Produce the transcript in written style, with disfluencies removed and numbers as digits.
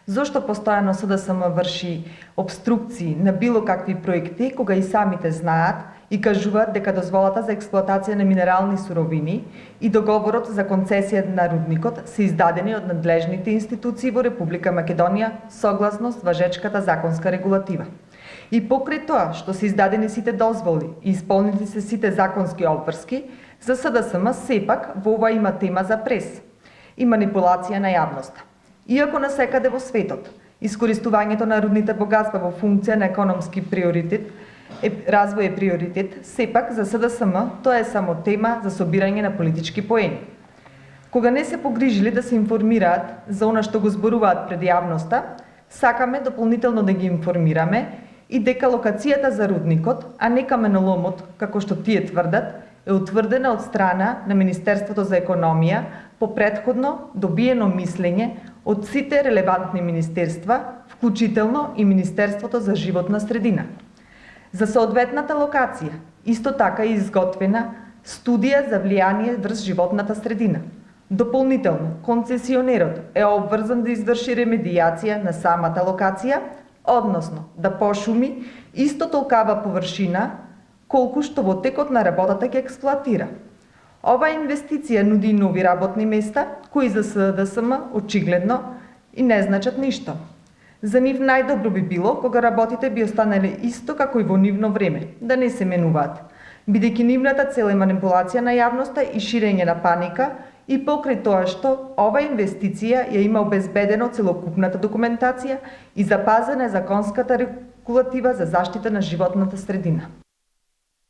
Зошто постојано СДСМ врши обструкции на било какви проекти, кога и самите знаат и кажуваат дека дозволата за експлоатација на минерални суровини и договорот за концесија на рудникот се издадени од надлежните институции во Република Македонија согласно важечката законска регулатива. И покрај тоа што се издадени сите дозволи и исполнети се сите законски обврски, за СДСМ сепак во ова има тема за прес и манипулација на јавноста. Иако насекаде во светот, искористувањето на рудните богатства во функција на економски приоритет, развој е приоритет, сепак за СДСМ тоа е само тема за собирање на политички поени. Кога не се погрижили да се информираат за она што го зборуваат пред јавноста, сакаме дополнително да ги информираме и дека локацијата за рудникот, а не каменоломот, како што тие тврдат, е утврдена од страна на Министерството за економија по претходно добиено мислење од сите релевантни министерства, вклучително и Министерството за животна средина. За соодветната локација исто така е изготвена студија за влијание врз животната средина. Дополнително, концесионерот е обврзан да изврши ремедијација на самата локација, односно да пошуми исто толкава површина колку што во текот на работата ќе експлоатира. Ова инвестиција нуди нови работни места, кои за СДСМ очигледно и не значат ништо. За нив најдобро би било кога работите би останале исто како и во нивно време, да не се менуваат, бидејќи нивната цел е манипулација на јавноста и ширење на паника и покрај тоа што ова инвестиција ја има обезбедено целокупната документација и запазена е законската регулатива за заштита на животната средина.